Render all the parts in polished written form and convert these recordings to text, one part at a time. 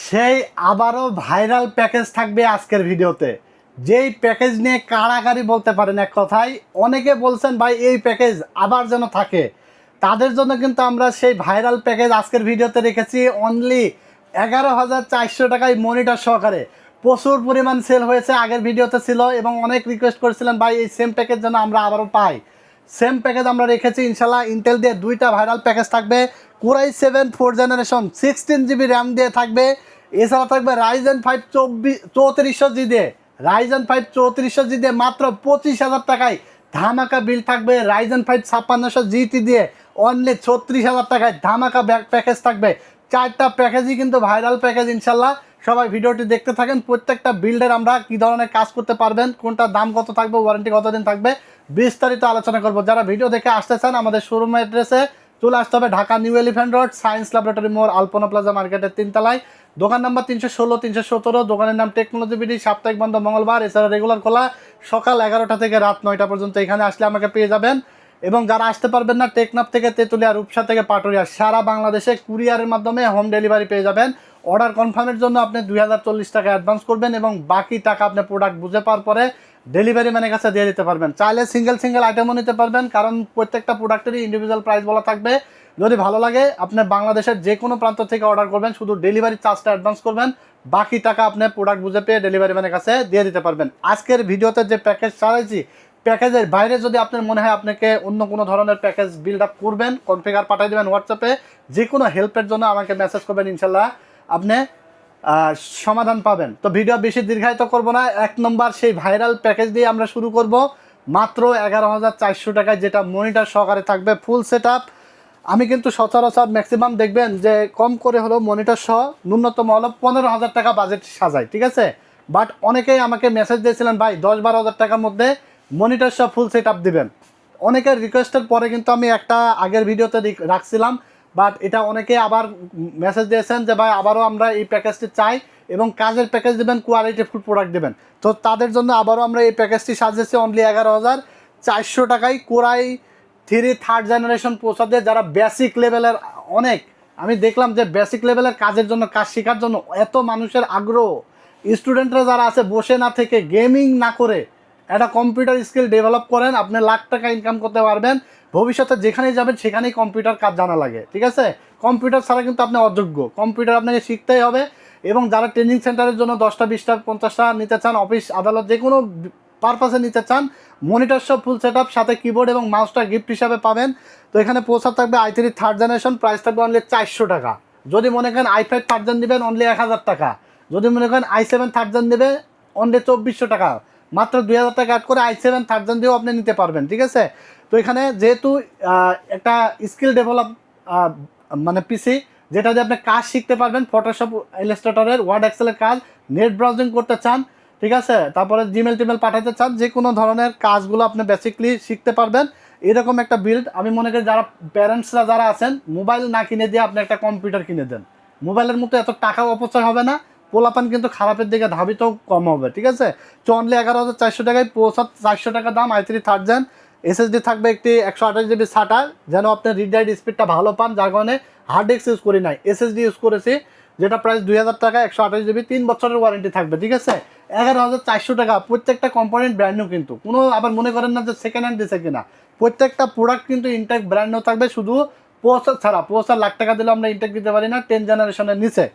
সেই আবারও viral package থাকবে আজকের ভিডিওতে। যেই প্যাকেজ নিয়ে কাড়াকাড়ি বলতে পারেন এক কথায়। অনেকে বলছেন ভাই এই প্যাকেজ আবার যেন থাকে, তাদের জন্য কিন্তু আমরা সেই ভাইরাল প্যাকেজ আজকের ভিডিওতে রেখেছি অনলি 11,400 টাকায় মনিটর সহকারে। প্রচুর পরিমাণ সেল হয়েছে, আগের ভিডিওতে ছিল এবং অনেক রিকোয়েস্ট করেছিলেন ভাই এই সেম প্যাকেজ যেন আমরা আবারও পাই। সেম প্যাকেজ আমরা রেখেছি ইনশাল্লাহ। ইন্টেল দিয়ে দুইটা ভাইরাল প্যাকেজ থাকবে, কোরাই 7 4 জেনারেশন 16 GB র্যাম দিয়ে থাকবে। এছাড়া থাকবে রাইজেন 5 3400G দিয়ে, রাইজেন 5 3400G দিয়ে মাত্র 25,000 টাকায় ধামাকা বিল থাকবে। রাইজেন 5 5600GT দিয়ে অনলি 36,000 টাকায় ধামাকা প্যাকেজ থাকবে। চারটা প্যাকেজই কিন্তু ভাইরাল প্যাকেজ ইনশাল্লাহ। সবাই ভিডিওটি দেখতে থাকেন। প্রত্যেকটা বিল্ডের আমরা কী ধরনের কাজ করতে পারবেন, কোনটা দাম কত থাকবে, ওয়ারেন্টি কতদিন থাকবে, বিস্তারিত আলোচনা করব। যারা ভিডিও দেখে আসতে চান আমাদের শোরুম অ্যাড্রেসে চলে আসতে হবে, Dhaka new elephant road, science laboratory মোড়, আলপনা প্লাজা মার্কেটের 3 তলায়। দোকান নাম্বার 316 317। দোকানের নাম টেকনোলজি বিডি। সাপ্তাহিক বন্ধ মঙ্গলবার, এছাড়া রেগুলার খোলা সকাল 11টা থেকে রাত 9টা পর্যন্ত। এখানে আসলে আমাকে পেয়ে যাবেন। এবং যারা আসতে পারবেন না, টেকনাফ থেকে তেঁতুলিয়া, রূপসা থেকে পাটুরিয়া, সারা বাংলাদেশে কুরিয়ারের মাধ্যমে হোম ডেলিভারি পেয়ে যাবেন। অর্ডার কনফার্মের জন্য আপনি 2040 টাকা অ্যাডভান্স করবেন এবং বাকি টাকা আপনি প্রোডাক্ট বুঝে পাওয়ার পরে ডেলিভারি ম্যানের কাছে দিয়ে দিতে পারবেন। চাইলে সিঙ্গেল আইটেমও নিতে পারবেন, কারণ প্রত্যেকটা প্রোডাক্টেরই ইন্ডিভিজুয়াল প্রাইস বলা থাকবে। যদি ভালো লাগে আপনি বাংলাদেশের যে কোনো প্রান্ত থেকে অর্ডার করবেন, শুধু ডেলিভারি চার্জটা অ্যাডভান্স করবেন, বাকি টাকা আপনি প্রোডাক্ট বুঝে পেয়ে ডেলিভারি ম্যানের কাছে দিয়ে দিতে পারবেন। আজকের ভিডিওতে যে প্যাকেজ চালাইছি, প্যাকেজের বাইরে যদি আপনার মনে হয় আপনাকে অন্য কোনো ধরনের প্যাকেজ বিল্ড আপ করবেন, কনফিগার পাঠিয়ে দেবেন হোয়াটসঅ্যাপে। যে কোনো হেল্পের জন্য আমাকে মেসেজ করবেন, ইনশাল্লাহ আপনি সমাধান পাবেন। তো ভিডিও বেশি দীর্ঘায়িত করব না, 1 নম্বর সেই ভাইরাল প্যাকেজ দিয়ে আমরা শুরু করব। মাত্র 11,400 টাকায়, যেটা মনিটর সহকারে থাকবে ফুল সেট আপ। আমি কিন্তু সচরাচর ম্যাক্সিমাম দেখবেন যে কম করে হলেও মনিটর সহ ন্যূনতম হলো 15,000 টাকা বাজেট সাজায়, ঠিক আছে। বাট অনেকেই আমাকে মেসেজ দিয়েছিলেন ভাই 10-12 হাজার টাকার মধ্যে মনিটর সহ ফুল সেট আপ দেবেন। অনেকের রিকোয়েস্টের পরে কিন্তু আমি একটা আগের ভিডিওতে রাখছিলাম, বাট এটা অনেকে আবার মেসেজ দিয়েছেন যে ভাই আবারও আমরা এই প্যাকেজটি চাই এবং কাজের প্যাকেজ দেবেন, কোয়ালিটিফুল প্রোডাক্ট দেবেন। তো তাদের জন্য আবারও আমরা এই প্যাকেজটি সাজিয়েছি অনলি 11,400 টাকায়। কোরাই 3 থার্ড জেনারেশন প্রসেসর, যারা বেসিক লেভেলের, অনেক আমি দেখলাম যে বেসিক লেভেলের কাজের জন্য, কাজ শেখার জন্য এত মানুষের আগ্রহ। স্টুডেন্টরা যারা আছে বসে না থেকে, গেমিং না করে একটা কম্পিউটার স্কিল ডেভেলপ করেন, আপনি লাখ টাকা ইনকাম করতে পারবেন। ভবিষ্যতে যেখানেই যাবেন সেখানেই কম্পিউটার কাজ জানা লাগে, ঠিক আছে। কম্পিউটার ছাড়া কিন্তু আপনি অযোগ্য, কম্পিউটার আপনাকে শিখতেই হবে। এবং যারা ট্রেনিং সেন্টারের জন্য 10টা 20টা 50টা নিতে চান, অফিস আদালত যে কোনো পারপাসে নিতে চান, মনিটর সব ফুল সেট আপ, সাথে কিবোর্ড এবং মাউসটা গিফট হিসাবে পাবেন। তো এখানে প্রসেসর থাকবে i3 থার্ড জেনারেশন, প্রাইস থাকবে অনলি 400 টাকা। যদি মনে করেন i5 থার্ড জেন নেবেন অনলি 1,000 টাকা। যদি মনে করেন i7 থার্ড জেন নেবে অনলি 2400 টাকা। মাত্র 2,000 টাকা অ্যাড করে i7 থার্ড জেন দিয়েও আপনি নিতে পারবেন, ঠিক আছে। তো এখানে যেহেতু একটা স্কিল ডেভেলপ মানে পিসি, যেটা দিয়ে আপনি কাজ শিখতে পারবেন, ফটোশপ, ইলাস্ট্রেটরের, ওয়ার্ড, এক্সেলের কাজ, নেট ব্রাউজিং করতে চান, ঠিক আছে, তারপরে জিমেল টিমেল পাঠাতে চান, যে কোনো ধরনের কাজগুলো আপনি বেসিকলি শিখতে পারবেন। এরকম একটা বিল্ড আমি মনে করি যারা প্যারেন্টসরা যারা আছেন, মোবাইল না কিনে দিয়ে আপনি একটা কম্পিউটার কিনে দেন। মোবাইলের মতো এত টাকাও অপচয় হবে না, পোলাপান কিন্তু খারাপের দিকে ধাবিতও কম হবে, ঠিক আছে। তো অনলি 11,400 টাকায় 400 টাকা দাম, i3 থার্ড জেন। এসএসডি থাকবে একটি 128 GB SATA, যেন আপনি রিড রাইট স্পিডটা ভালো পান, যার কারণে হার্ড ডিস্ক ইউজ করি নাই, এসএসডি ইউজ করেছি, যেটা প্রাইস 2,000 টাকা, 128 GB, 3 বছরের ওয়ারেন্টি থাকবে, ঠিক আছে। 11,400 টাকা। প্রত্যেকটা কম্পোনেন্ট ব্র্যান্ড নিউ, কিন্তু কোনো আবার মনে করেন না যে সেকেন্ড হ্যান্ড দিছে কিনা। প্রত্যেকটা প্রোডাক্ট কিন্তু ইনটেক ব্র্যান্ড নিউ থাকবে, শুধু প্রসেসর ছাড়া। প্রসেসর লাখ টাকা দিলেও আমরা ইনটেক দিতে পারি না, 10 জেনারেশনের নিচে।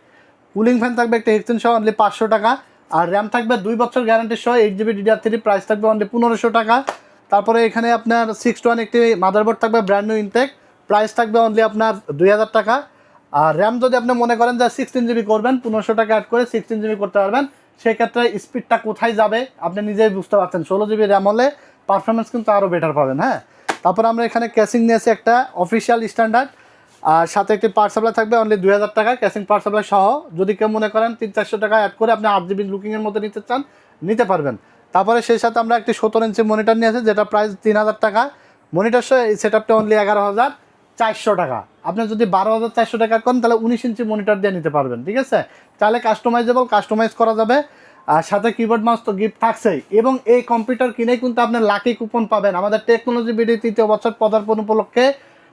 কুলিং ফ্যান থাকবে একটা হেডসেট সহ অনলি 500 টাকা। আর র্যাম থাকবে 2 বছর গ্যারান্টি সহ, 8GB DDR3, প্রাইস থাকবে অনলি 1500 টাকা। তারপরে এখানে আপনার 6-1 একটি মাদারবোর্ড থাকবে ব্র্যান্ড নিউ ইনটেক, প্রাইস থাকবে অনলি আপনার 2,000 টাকা। আর র্যাম যদি আপনি মনে করেন যে 16GB করবেন, 1500 টাকা অ্যাড করে 16GB করতে পারবেন। সেক্ষেত্রে স্পিডটা কোথায় যাবে আপনি নিজেই বুঝতে পারছেন। 16GB র্যাম হলে পারফরমেন্স কিন্তু আরও বেটার পাবেন, হ্যাঁ। তারপর আমরা এখানে ক্যাসিং নিয়েছি একটা অফিসিয়াল স্ট্যান্ডার্ড, আর সাথে একটি পাওয়ার সাপ্লাই থাকবে অনলি 2,000 টাকা, ক্যাসিং পাওয়ার সাপ্লাই সহ। যদি কেউ মনে করেন 300-400 টাকা অ্যাড করে আপনি 8GB লুকিংয়ের মধ্যে নিতে চান, নিতে পারবেন। তারপরে সেই সাথে আমরা একটি 17 ইঞ্চি মনিটর নিয়েছি, যেটা প্রাইস 3,000 টাকা। মনিটর সহ এই সেট আপটা অনলি 11,400 টাকা। আপনি যদি 12,400 টাকা করেন তাহলে 19 ইঞ্চি মনিটর দিয়ে নিতে পারবেন, ঠিক আছে। তাহলে কাস্টমাইজ করা যাবে। আর সাথে কিবোর্ড মাউস তো গিফট থাকছেই। এবং এই কম্পিউটার কিনেই কিন্তু আপনি লাকি কুপন পাবেন। আমাদের টেকনোলজি বিডি 3য় বছর পদার্পণ উপলক্ষে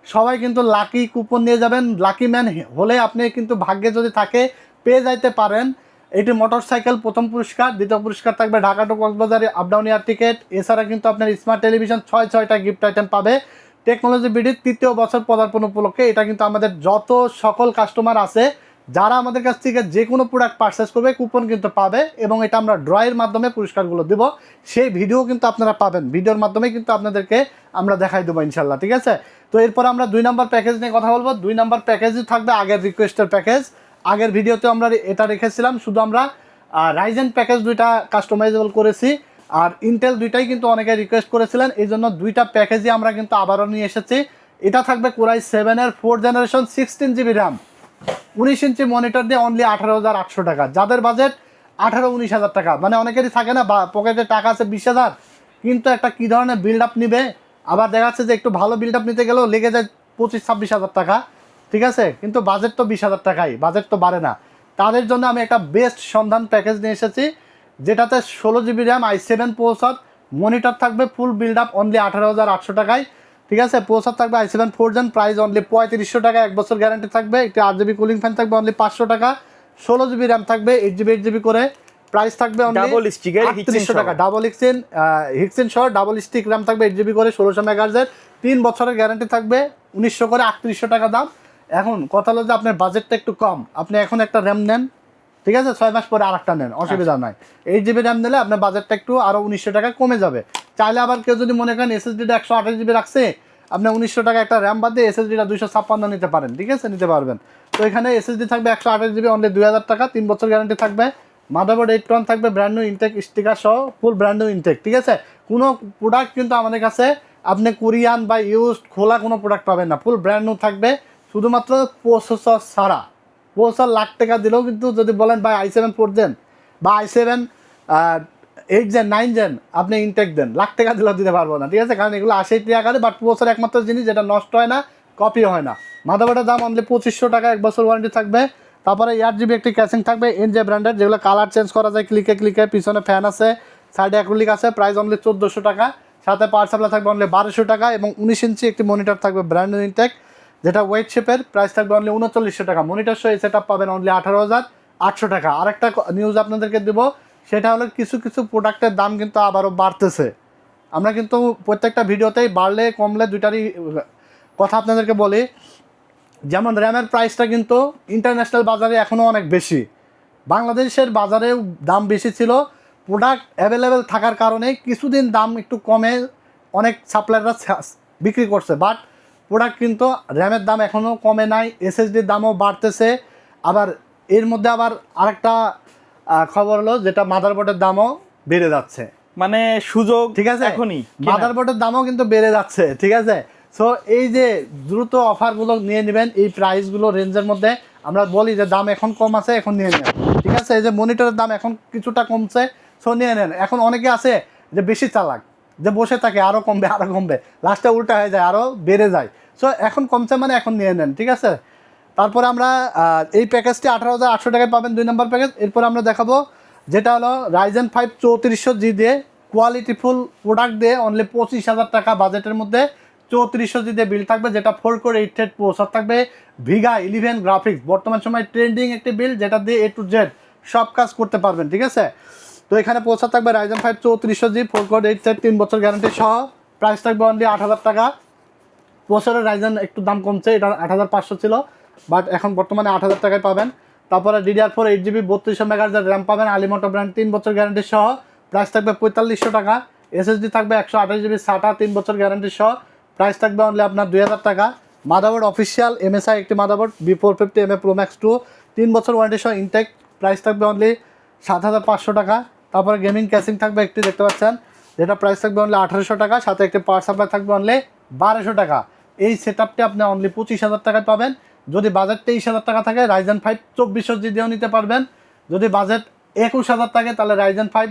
সবাই কিন্তু লাকি কুপন নিয়ে যাবেন। লাকি ম্যান হলে আপনি কিন্তু ভাগ্যে যদি থাকে পেয়ে যাইতে পারেন। এটি মোটরসাইকেল প্রথম পুরস্কার, দ্বিতীয় পুরস্কার থাকবে Dhaka to Cox's Bazar up down air ticket. এছাড়া কিন্তু আপনার স্মার্ট টেলিভিশন 6টা গিফট আইটেম পাবে। টেকনোলজি বিডির 3য় বছর পদার্পণ উপলক্ষে এটা কিন্তু আমাদের যত সকল কাস্টমার আছে যারা আমাদের কাছ থেকে যে কোনো প্রোডাক্ট পারচেস করবে কুপন কিন্তু পাবে, এবং এটা আমরা ড্রয়ের মাধ্যমে পুরস্কারগুলো দেবো। সেই ভিডিও কিন্তু আপনারা পাবেন, ভিডিওর মাধ্যমে কিন্তু আপনাদেরকে আমরা দেখাই দেবো ইনশাল্লাহ, ঠিক আছে। তো এরপর আমরা 2 নম্বর প্যাকেজ নিয়ে কথা বলবো। 2 নম্বর প্যাকেজই থাকবে আগের রিকোয়েস্টের প্যাকেজ। আগের ভিডিওতে আমরা এটা রেখেছিলাম, শুধু আমরা রাইজেন প্যাকেজ 2টা কাস্টমাইজেবল করেছি, আর ইন্টেল 2টাই কিন্তু অনেকে রিকোয়েস্ট করেছিলেন, এই জন্য 2টা প্যাকেজই আমরা কিন্তু আবারও নিয়ে এসেছি। এটা থাকবে কোরাই 7-এর 4th generation 16 GB RAM 19 inch monitor দিয়ে অনলি 18,800 টাকা। যাদের বাজেট 18-19 হাজার টাকা, মানে অনেকেরই থাকে না বা পকেটে টাকা আছে 20,000, কিন্তু একটা কী ধরনের বিল্ড আপ নিবে, আবার দেখা যাচ্ছে যে একটু ভালো বিল্ড আপ নিতে গেলেও লেগে যায় 25-26 হাজার টাকা, ঠিক আছে, কিন্তু বাজেট তো 20 হাজার টাকাই, বাজেট তো বাড়ে না। তাদের জন্য আমি একটা বেস্ট সন্ধান প্যাকেজ নিয়ে এসেছি, যেটাতে 16 GB RAM i7 processor, monitor থাকবে ফুল বিল্ড আপ অনলি 18,800 টাকায়, ঠিক আছে। প্রসেসর থাকবে i7 4th gen, price only 3500 টাকা, 1 বছর গ্যারান্টি থাকবে। একটি 8 জিবি কুলিং ফ্যান থাকবে অনলি 500 টাকা। 16 জিবি র্যাম থাকবে, 8 জিবি করে, প্রাইস থাকবে অনলি ডাবল স্টিকের 3800 টাকা। ডাবল হিক্সিন সহ ডাবল স্টিক র্যাম থাকবে 8 জিবি করে, 1600 মেগাহার্জের, 3 বছরের গ্যারান্টি থাকবে, 1900 করে, 3800 টাকা দাম। এখন কথা হলো যে আপনার বাজেটটা একটু কম, আপনি এখন একটা র্যাম নেন, ঠিক আছে, 6 মাস পরে আরেকটা নেন, অসুবিধা নাই। 8 জিবি র্যাম নিলে আপনার বাজেটটা একটু আরও 1900 টাকা কমে যাবে। চাইলে আবার কেউ যদি মনে করেন এসএসডিটা 128 জিবি রাখছে, আপনি 1900 টাকা একটা র্যাম বাদ দিয়ে এসএসডিটা 256 নিতে পারেন, ঠিক আছে, নিতে পারবেন। তো এখানে এসএসডি থাকবে 128 জিবি অনলি 2000 টাকা, 3 বছর গ্যারান্টি থাকবে। মাদারবোর্ড 8 টন থাকবে, ব্র্যান্ড নিউ ইনটেক স্টিকার সহ, ফুল ব্র্যান্ড নিউ ইনটেক, ঠিক আছে। কোনো প্রোডাক্ট কিন্তু আমাদের কাছে আপনি কোরিয়ান বা ইউজড খোলা কোনো প্রোডাক্ট পাবেন না, ফুল ব্র্যান্ড নিউ থাকবে, শুধুমাত্র প্রসেসর ছাড়া। প্রসেসর লাখ টাকা দিলেও কিন্তু যদি বলেন ভাই i7 4th gen বা i7 8 gen 9 gen আপনি ইনটেক দেন, লাখ টাকা দিলেও দিতে পারবো না, ঠিক আছে, কারণ এগুলো 80 আকারে। বাট প্রসেসর একমাত্র জিনিস যেটা নষ্ট হয় না, কপি হয় না। মাদারবোর্ডের দাম অনলি 2500 টাকা, 1 বছর ওয়ারেন্টি থাকবে। তারপরে 8 জিবি একটি ক্যাসিং থাকবে এনজে ব্র্যান্ডের, যেগুলো কালার চেঞ্জ করা যায় ক্লিকে ক্লিকে, পিছনে ফ্যান আছে, সাইডে অ্যাক্রিলিক আছে, প্রাইস অনলি 1400 টাকা। সাথে পাওয়ার সাপ্লাই থাকবে অনলি 1200 টাকা, এবং 19 ইঞ্চি একটি মনিটর থাকবে ব্র্যান্ড নিউ ইনটেক, যেটা ওয়েট শেপের, প্রাইস থাকবে অনলি 3900 টাকা। মনিটর সহ এই সেট আপ পাবেন অনলি 18,800 টাকা। আরেকটা নিউজ আপনাদেরকে দেবো, সেটা হলো কিছু কিছু প্রোডাক্টের দাম কিন্তু আবারও বাড়তেছে। আমরা কিন্তু প্রত্যেকটা ভিডিওতেই বাড়লে কমলে দুইটারই কথা আপনাদেরকে বলি। যেমন র্যামের প্রাইসটা কিন্তু ইন্টারন্যাশনাল বাজারে এখনও অনেক বেশি, বাংলাদেশের বাজারেও দাম বেশি ছিল। প্রোডাক্ট অ্যাভেলেবেল থাকার কারণে কিছুদিন দাম একটু কমে অনেক সাপ্লায়াররা বিক্রি করছে, বাট প্রোডাক্ট কিন্তু র্যামের দাম এখনও কমে নাই, এসএসডির দামও বাড়তেছে। আবার এর মধ্যে আবার আরেকটা খবর হলো, যেটা মাদারবোর্ডের দামও বেড়ে যাচ্ছে, মানে সুযোগ, ঠিক আছে, এখনই মাদারবোর্ডের দামও কিন্তু বেড়ে যাচ্ছে, ঠিক আছে। সো এই যে দ্রুত অফারগুলো নিয়ে নেবেন, এই প্রাইসগুলো রেঞ্জের মধ্যে। আমরা বলি যে দাম এখন কম আছে, এখন নিয়ে নেন, ঠিক আছে। এই যে মনিটরের দাম এখন কিছুটা কমছে, সো নিয়ে নেন। এখন অনেকে আছে যে বেশি চালাক, যে বসে থাকে আরও কমবে আরও কমবে, লাস্টে উল্টা হয়ে যায়, আরও বেড়ে যায়। সো এখন কমছে মানে এখন নিয়ে নেন, ঠিক আছে। তারপরে আমরা এই প্যাকেজটি 18,800 টাকায় পাবেন, 2 নম্বর প্যাকেজ। এরপর আমরা দেখাবো যেটা হলো রাইজেন 5 3400G দিয়ে কোয়ালিটিফুল প্রোডাক্ট দিয়ে অনলি 25,000 টাকা বাজেটের মধ্যে 3400G দিয়ে বিল থাকবে, যেটা 4 কোর 8 থ্রেড প্রসেসর থাকবে, ভিগা 11 গ্রাফিক্স, বর্তমান সময় ট্রেন্ডিং একটি বিল, যেটা দিয়ে A to Z সব কাজ করতে পারবেন, ঠিক আছে। তো এখানে প্রসেসর থাকবে রাইজেন 5 3400G 4 কোর 8 থ্রেড, 3 বছর গ্যারান্টি সহ, প্রাইস থাকবে অনলি 8,000 টাকা। প্রসেসরের রাইজেন একটু দাম কমছে, এটা 8,500 ছিল, বাট এখন বর্তমানে 8,000 টাকায় পাবেন। তারপরে DDR4 8GB 3200 মেগাহার্জের র্যাম পাবেন, আলিমোটো ব্র্যান্ড, 3 বছর গ্যারান্টি সহ, প্রাইস থাকবে 4500 টাকা। এসএসডি থাকবে 128GB SATA, 3 বছর গ্যারান্টি সহ, প্রাইস থাকবে অনলি আপনার 2000 টাকা। মাদারবোর্ড অফিসিয়াল MSI একটি মাদারবোর্ড B450MA Pro Max 2, 3 বছর ওয়ারেন্টি সহ ইনটেক, প্রাইস থাকবে অনলি 7,500 টাকা। তারপরে গেমিং ক্যাসিং থাকবে একটি, দেখতে পাচ্ছেন, যেটা প্রাইস থাকবে অনলি 1800 টাকা, সাথে একটি পাওয়ার সাপ্লাই থাকবে অনলি 1200 টাকা। এই সেট আপটি আপনি অনলি 25,000 টাকায় পাবেন। যদি বাজেট 23,000 টাকা থাকে রাইজেন 5 2400G দিয়েও নিতে পারবেন। যদি বাজেট 21,000 থাকে তাহলে রাইজেন 3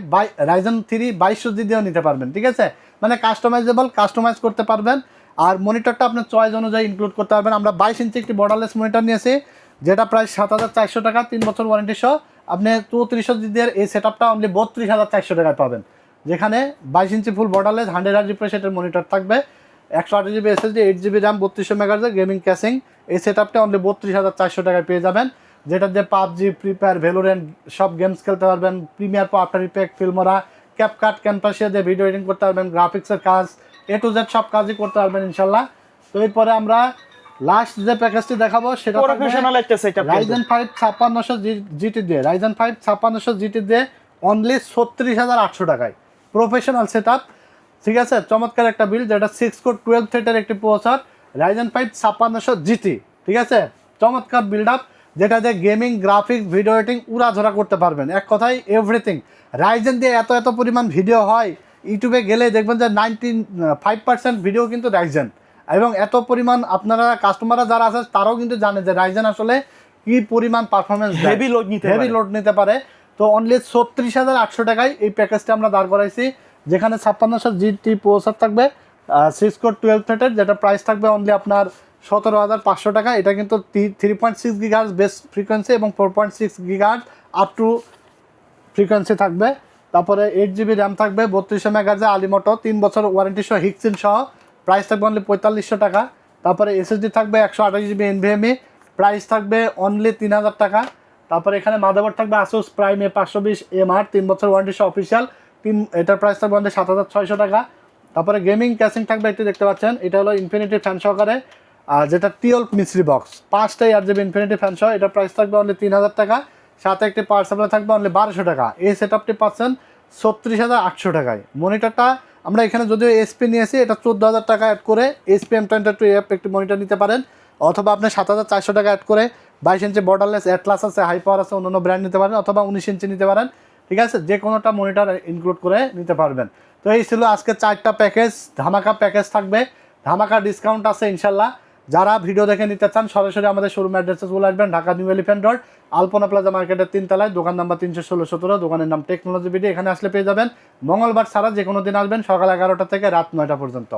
2200G দিয়েও নিতে পারবেন, ঠিক আছে। মানে কাস্টমাইজ করতে পারবেন। আর মনিটরটা আপনার চয়েস অনুযায়ী ইনক্লুড করতে পারবেন। আমরা 22 ইঞ্চি একটি বর্ডারলেস মনিটর নিয়েছি, যেটা প্রায় 7,400 টাকা, 3 বছর ওয়ারেন্টি সহ। আপনি 3400G দিয়ে এই সেট আপটা অনলি 32,400 টাকায় পাবেন, যেখানে 22 inch full borderless 100Hz refresh রেটের মনিটর থাকবে, 128GB SSD, 8GB র্যাম, 3200 মেগাহার্জের গেমিং ক্যাসিং। এই সেট আপটা অনলি 32,400 টাকায় পেয়ে যাবেন। যেটা দিয়ে পাবজি, ফ্রি ফায়ার, ভ্যালোরেন্ট সব গেমস খেলতে পারবেন। Premiere Pro, after effect, Filmora, CapCut, ক্যানভাসিয়া দিয়ে ভিডিও এডিটিং করতে পারবেন। গ্রাফিক্সের কাজ A to Z সব কাজই করতে পারবেন ইনশাল্লাহ। তো এরপরে আমরা লাস্ট যে প্যাকেজটি দেখাবো সেটা প্রফেশনাল একটা সেটআপ, Ryzen 5 5600 জিটি দিয়ে, Ryzen 5 5600 জিটি দিয়ে অনলি 36800 টাকায় প্রফেশনাল সেটআপ। ঠিক আছে, চমৎকার একটা বিল, যেটা 6 কোর 12 থ্রেডের একটি প্রসেসর, Ryzen 5 5600 জিটি। ঠিক আছে, চমৎকার বিল্ড আপ, যেটা দিয়ে গেমিং, গ্রাফিক্স, ভিডিও এডিটিং উড়াধরা করতে পারবেন। এক কথায় এভরিথিং। রাইজেন দিয়ে এত পরিমাণ ভিডিও হয়, ইউটিউবে গেলে দেখবেন যে 95% ভিডিও কিন্তু রাইজেন, এবং এত পরিমাণ আপনারা কাস্টমাররা যারা আছে তারাও কিন্তু জানে যে রাইজেন আসলে কি পরিমাণ পারফরমেন্স, হেভি লোড নিতে পারে। তো অনলি 36800 টাকায় এই প্যাকেজটা আমরা দাঁড় করাইছি, যেখানে 5600 জিটি প্রসেসর থাকবে, 6 কোর 12 থ্রেডের, যেটা প্রাইস থাকবে অনলি আপনার 17500 টাকা। এটা কিন্তু 3.6 গিগাহার্জ বেস ফ্রিকোয়েন্সি এবং 4.6 গিগাহার্জ আপ টু ফ্রিকোয়েন্সি থাকবে। তারপরে 8GB র্যাম থাকবে, 3200 মেগাহার্জে আলিমোটো, 3 বছর ওয়ারেন্টি সহ, হিক্সিন সহ। প্রাইস থাকবে অনলি 4500 টাকা। তারপরে SSD থাকবে 128GB NVMe, প্রাইস থাকবে অনলি 3000 টাকা। তারপরে এখানে মাদারবোর্ড থাকবে Asus Prime A520MR, 3 বছর ওয়ারেন্টি সহ অফিসিয়াল, এটার প্রাইস থাকবে অনলি 7600 টাকা। তারপরে গেমিং ক্যাসিং থাকবে, একটি দেখতে পাচ্ছেন, এটা হলো ইনফিনিটি ফ্যান সহকারে, যেটা 12 মিস্ট্রি বক্স, 5টাই RGB ইনফিনিটি ফ্যান সহ, এটার প্রাইস থাকবে অনলি 3000 টাকা। সাথে একটি পাওয়ার সাপ্লাই থাকবে অনলি 1200 টাকা। এই সেটআপটি পাচ্ছেন 36800 টাকায়। মনিটরটা আমরা এখানে যদিও SP নিয়েছি, এটা 14000 টাকা অ্যাড করে SP M22F একটি মনিটর নিতে পারেন, অথবা আপনি 7400 টাকা অ্যাড করে 22 ইঞ্চি বর্ডারলেস অ্যাটলাস আছে, হাই পাওয়ার আছে, অন্যান্য ব্র্যান্ড নিতে পারেন, অথবা 19 ইঞ্চি নিতে পারেন। ঠিক আছে, যে কোনোটা মনিটর ইনক্লুড করে নিতে পারবেন। তো এই ছিল আজকে 4টা প্যাকেজ, ধামাকা প্যাকেজ থাকবে, ধামাকা ডিসকাউন্ট আছে ইনশাল্লাহ। যারা ভিডিও দেখে নিতে চান সরাসরি আমাদের শোরুম অ্যাড্রেসে চলে আসবেন, ঢাকা নিউ এলিফ্যান্ট রোড, আলপনা প্লাজা মার্কেটের 3 তলায়, দোকান নাম্বার 316-17, দোকানের নাম টেকনোলজি বিডি। এখানে আসলে পেয়ে যাবেন। মঙ্গলবার ছাড়া যে কোনো দিন আসবেন, সকাল 11টা থেকে রাত 9টা পর্যন্ত।